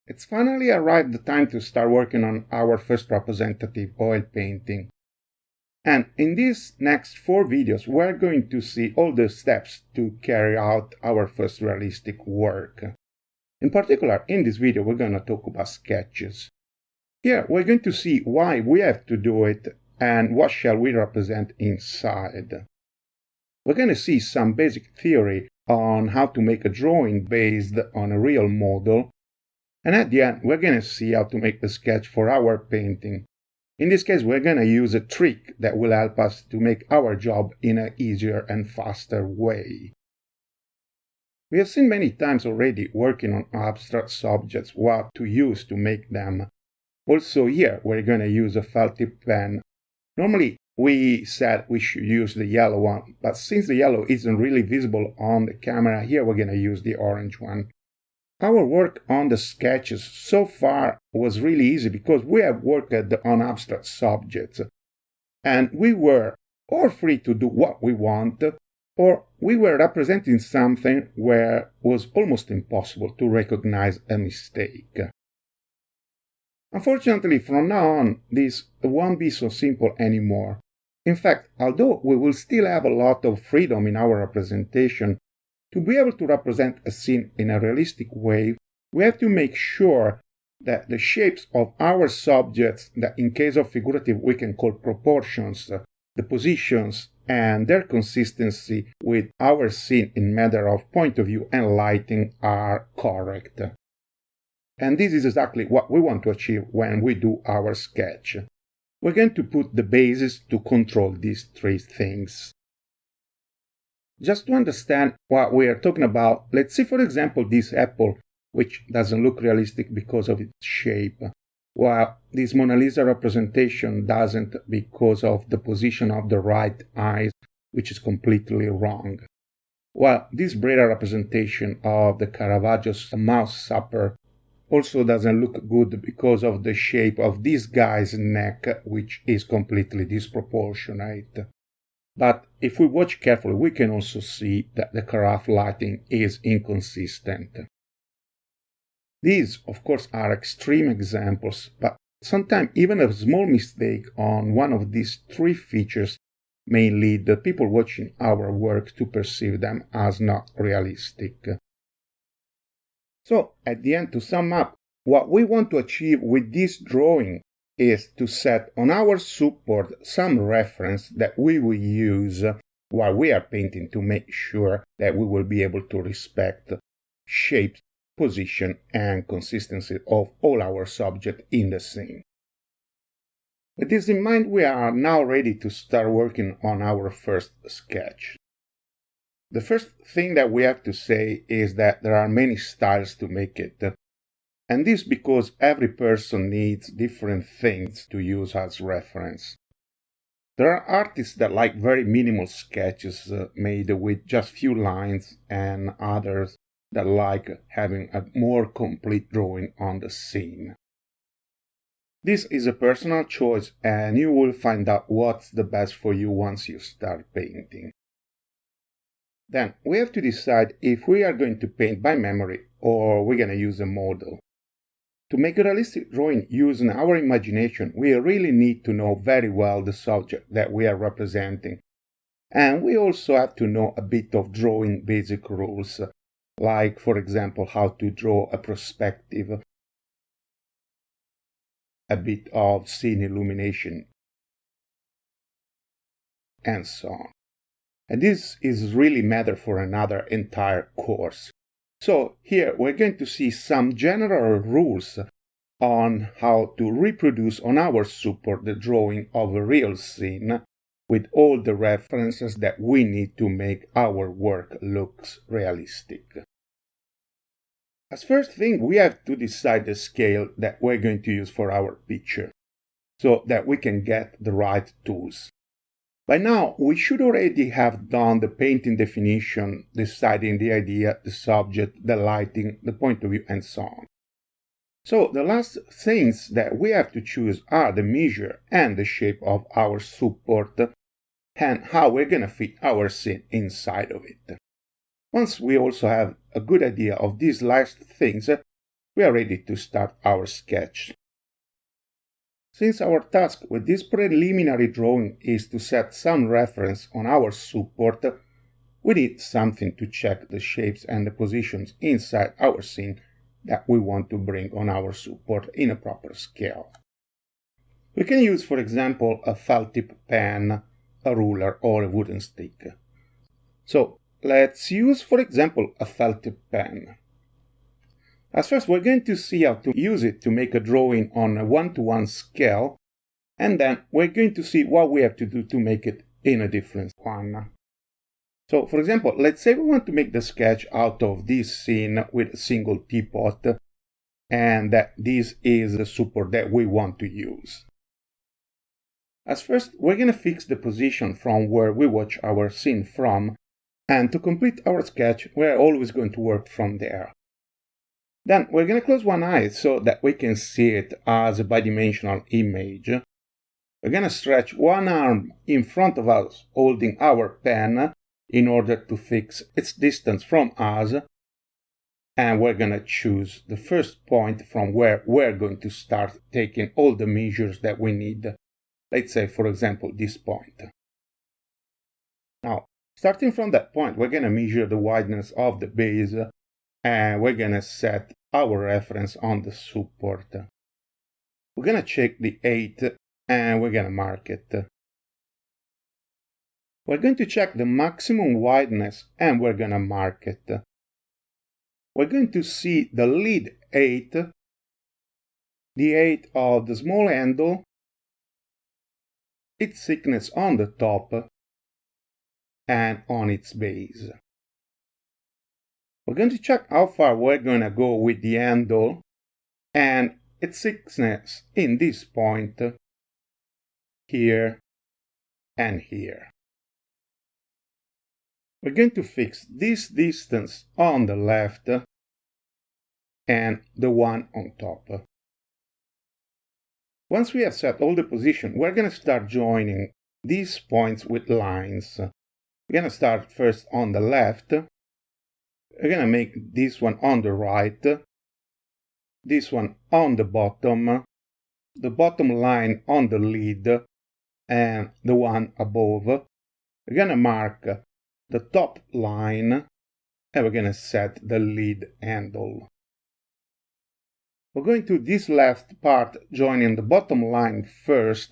It's finally arrived the time to start working on our first representative oil painting. And in these next 4 videos, we're going to see all the steps to carry out our first realistic work. In particular, in this video, we're going to talk about sketches. Here, we're going to see why we have to do it and what shall we represent inside. We're going to see some basic theory on how to make a drawing based on a real model. And at the end, we're going to see how to make a sketch for our painting. In this case, we're going to use a trick that will help us to make our job in an easier and faster way. We have seen many times already working on abstract subjects what to use to make them. Also here, we're going to use a felt tip pen. Normally, we said we should use the yellow one, but since the yellow isn't really visible on the camera, here we're going to use the orange one. Our work on the sketches so far was really easy because we have worked on abstract subjects, and we were or free to do what we want, or we were representing something where it was almost impossible to recognize a mistake. Unfortunately, from now on, this won't be so simple anymore. In fact, although we will still have a lot of freedom in our representation, to be able to represent a scene in a realistic way, we have to make sure that the shapes of our subjects, that in case of figurative we can call proportions, the positions, and their consistency with our scene in matter of point of view and lighting are correct. And this is exactly what we want to achieve when we do our sketch. We're going to put the basis to control these 3 things. Just to understand what we are talking about, let's see for example this apple, which doesn't look realistic because of its shape, while this Mona Lisa representation doesn't because of the position of the right eyes, which is completely wrong. While this Brera representation of the Caravaggio's Mouse Supper also doesn't look good because of the shape of this guy's neck, which is completely disproportionate. But if we watch carefully, we can also see that the carafe lighting is inconsistent. These, of course, are extreme examples, but sometimes even a small mistake on one of these 3 features may lead the people watching our work to perceive them as not realistic. So, at the end, to sum up, what we want to achieve with this drawing is to set on our support some reference that we will use while we are painting to make sure that we will be able to respect shape, position, and consistency of all our subject in the scene. With this in mind, we are now ready to start working on our first sketch. The first thing that we have to say is that there are many styles to make it. And this because every person needs different things to use as reference. There are artists that like very minimal sketches made with just few lines, and others that like having a more complete drawing on the scene. This is a personal choice, and you will find out what's the best for you once you start painting. Then we have to decide if we are going to paint by memory or we're going to use a model. To make a realistic drawing using our imagination, we really need to know very well the subject that we are representing. And we also have to know a bit of drawing basic rules, like, for example, how to draw a perspective, a bit of scene illumination, and so on. And this is really matter for another entire course. So here we're going to see some general rules on how to reproduce on our support the drawing of a real scene with all the references that we need to make our work looks realistic. As first thing, we have to decide the scale that we're going to use for our picture, so that we can get the right tools. By now, we should already have done the painting definition, deciding the idea, the subject, the lighting, the point of view, and so on. So the last things that we have to choose are the measure and the shape of our support, and how we're going to fit our scene inside of it. Once we also have a good idea of these last things, we are ready to start our sketch. Since our task with this preliminary drawing is to set some reference on our support, we need something to check the shapes and the positions inside our scene that we want to bring on our support in a proper scale. We can use, for example, a felt tip pen, a ruler, or a wooden stick. So let's use, for example, a felt tip pen. As first, we're going to see how to use it to make a drawing on a 1:1 scale, and then we're going to see what we have to do to make it in a different one. So, for example, let's say we want to make the sketch out of this scene with a single teapot, and that this is the support that we want to use. As first, we're going to fix the position from where we watch our scene from, and to complete our sketch, we're always going to work from there. Then we're going to close one eye so that we can see it as a bidimensional image. We're going to stretch one arm in front of us holding our pen in order to fix its distance from us, and we're going to choose the first point from where we're going to start taking all the measures that we need. Let's say, for example, this point. Now, starting from that point, we're going to measure the wideness of the base, and we're going to set our reference on the support. We're going to check the 8, and we're going to mark it. We're going to check the maximum wideness, and we're going to mark it. We're going to see the lead 8, the 8 of the small handle, its thickness on the top, and on its base. We're going to check how far we're going to go with the handle and its thickness in this point, here, and here. We're going to fix this distance on the left and the one on top. Once we have set all the position, we're going to start joining these points with lines. We're going to start first on the left. We're going to make this one on the right, this one on the bottom line on the lead, and the one above. We're going to mark the top line, and we're going to set the lead handle. We're going to this left part joining the bottom line first,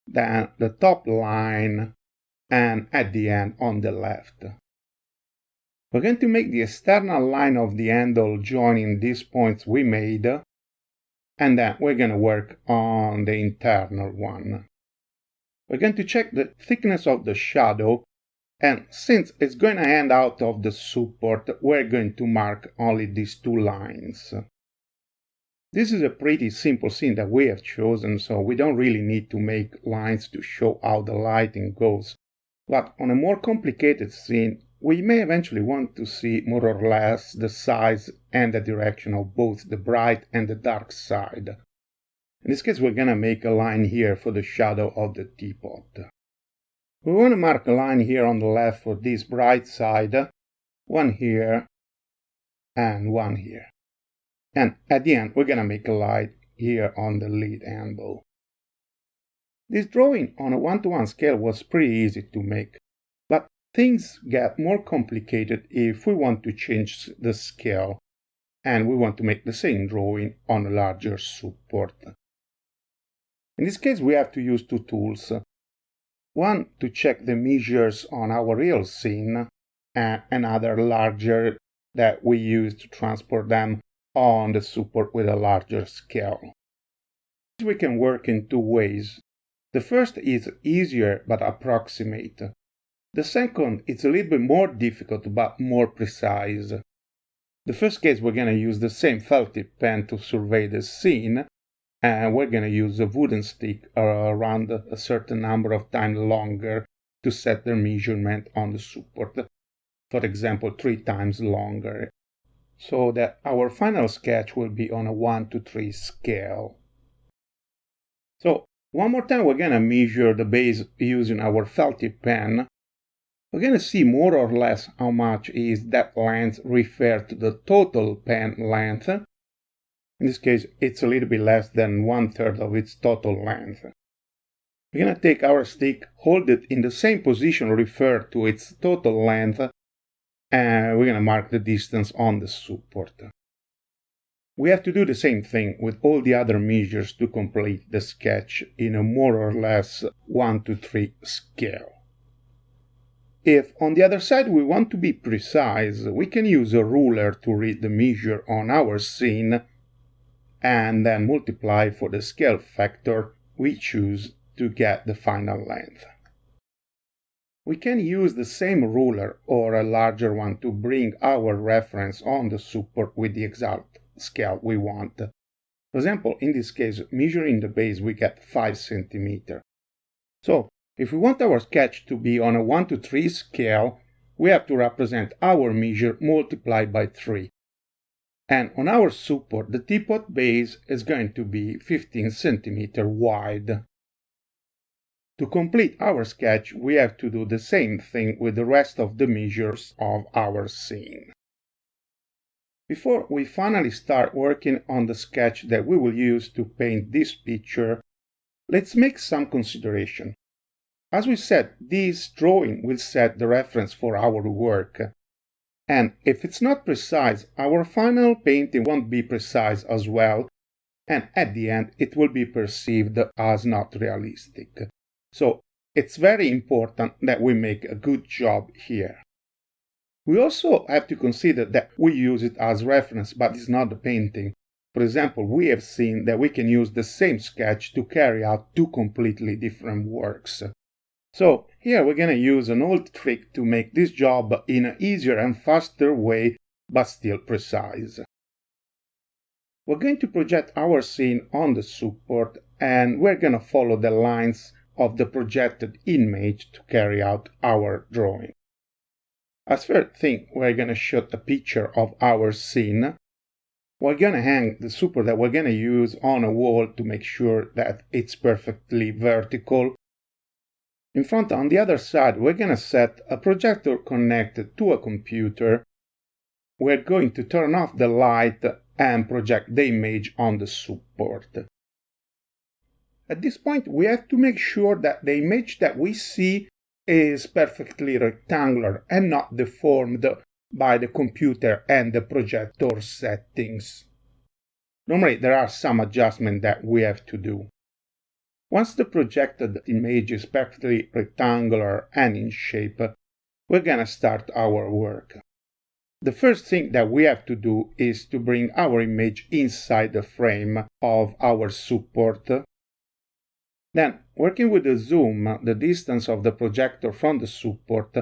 then the top line, and at the end on the left. We're going to make the external line of the handle joining these points we made, and then we're going to work on the internal one. We're going to check the thickness of the shadow, and since it's going to end out of the support, we're going to mark only these two lines. This is a pretty simple scene that we have chosen, so we don't really need to make lines to show how the lighting goes. But on a more complicated scene, we may eventually want to see more or less the size and the direction of both the bright and the dark side. In this case, we're going to make a line here for the shadow of the teapot. We want to mark a line here on the left for this bright side, one here, and one here. And at the end, we're going to make a line here on the lead handle. This drawing on a 1:1 scale was pretty easy to make, but things get more complicated if we want to change the scale and we want to make the same drawing on a larger support. In this case, we have to use two tools. One to check the measures on our real scene, and another larger that we use to transport them on the support with a larger scale. We can work in two ways. The first is easier but approximate. The second is a little bit more difficult but more precise. The first case, we're going to use the same felt tip pen to survey the scene, and we're going to use a wooden stick around a certain number of times longer to set the measurement on the support. For example, 3 times longer, so that our final sketch will be on a 1:3 scale. So, one more time, we're going to measure the base using our felt tip pen. We're going to see more or less how much is that length referred to the total pen length. In this case, it's a little bit less than 1/3 of its total length. We're going to take our stick, hold it in the same position referred to its total length, and we're going to mark the distance on the support. We have to do the same thing with all the other measures to complete the sketch in a more or less 1:3 scale. If, on the other side, we want to be precise, we can use a ruler to read the measure on our scene and then multiply for the scale factor we choose to get the final length. We can use the same ruler or a larger one to bring our reference on the support with the exact scale we want. For example, in this case, measuring the base, we get 5 centimeters. So, if we want our sketch to be on a 1:3 scale, we have to represent our measure multiplied by 3. And on our support, the teapot base is going to be 15 centimeters wide. To complete our sketch, we have to do the same thing with the rest of the measures of our scene. Before we finally start working on the sketch that we will use to paint this picture, let's make some consideration. As we said, this drawing will set the reference for our work. And if it's not precise, our final painting won't be precise as well, and at the end it will be perceived as not realistic. So it's very important that we make a good job here. We also have to consider that we use it as reference, but it's not the painting. For example, we have seen that we can use the same sketch to carry out 2 completely different works. So here we're going to use an old trick to make this job in an easier and faster way, but still precise. We're going to project our scene on the support, and we're going to follow the lines of the projected image to carry out our drawing. As first thing, we're going to shoot a picture of our scene. We're going to hang the support that we're going to use on a wall to make sure that it's perfectly vertical. In front, on the other side, we're going to set a projector connected to a computer. We're going to turn off the light and project the image on the support. At this point, we have to make sure that the image that we see is perfectly rectangular and not deformed by the computer and the projector settings. Normally, there are some adjustments that we have to do. Once the projected image is perfectly rectangular and in shape, we're going to start our work. The first thing that we have to do is to bring our image inside the frame of our support. Then, working with the zoom, the distance of the projector from the support,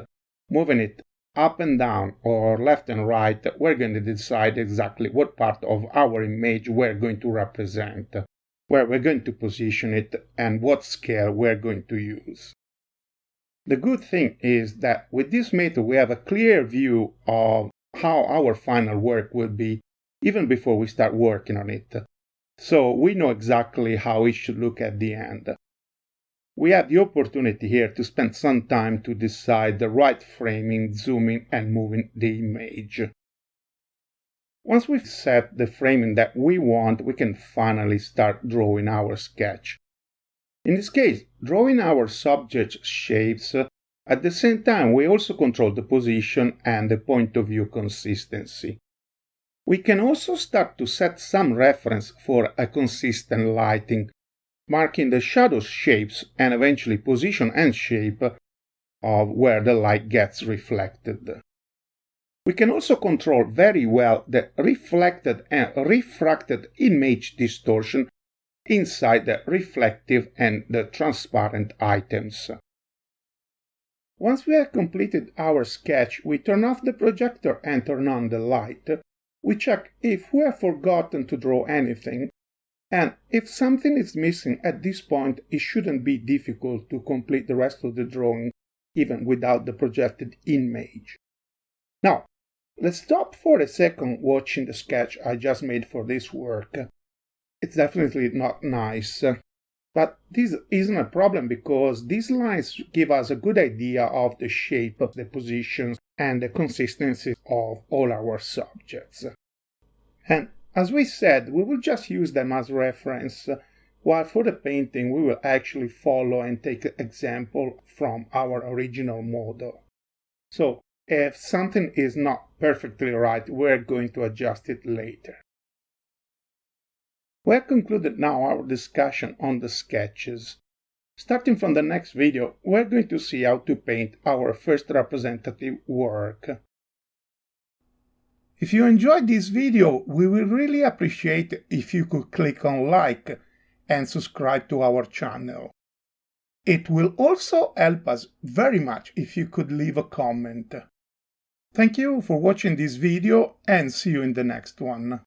moving it up and down or left and right, we're going to decide exactly what part of our image we're going to represent, where we're going to position it, and what scale we're going to use. The good thing is that with this method we have a clear view of how our final work will be even before we start working on it. So we know exactly how it should look at the end. We have the opportunity here to spend some time to decide the right framing, zooming, and moving the image. Once we've set the framing that we want, we can finally start drawing our sketch. In this case, drawing our subject shapes, at the same time we also control the position and the point of view consistency. We can also start to set some reference for a consistent lighting, marking the shadow shapes and eventually position and shape of where the light gets reflected. We can also control very well the reflected and refracted image distortion inside the reflective and the transparent items. Once we have completed our sketch, we turn off the projector and turn on the light. We check if we have forgotten to draw anything, and if something is missing at this point, it shouldn't be difficult to complete the rest of the drawing even without the projected image. Now, let's stop for a second watching the sketch I just made for this work. It's definitely not nice. But this isn't a problem because these lines give us a good idea of the shape, the positions, and the consistency of all our subjects. And as we said, we will just use them as reference, while for the painting we will actually follow and take example from our original model. So if something is not perfectly right, we're going to adjust it later. We have concluded now our discussion on the sketches. Starting from the next video, we're going to see how to paint our first representative work. If you enjoyed this video, we will really appreciate if you could click on like and subscribe to our channel. It will also help us very much if you could leave a comment. Thank you for watching this video and see you in the next one.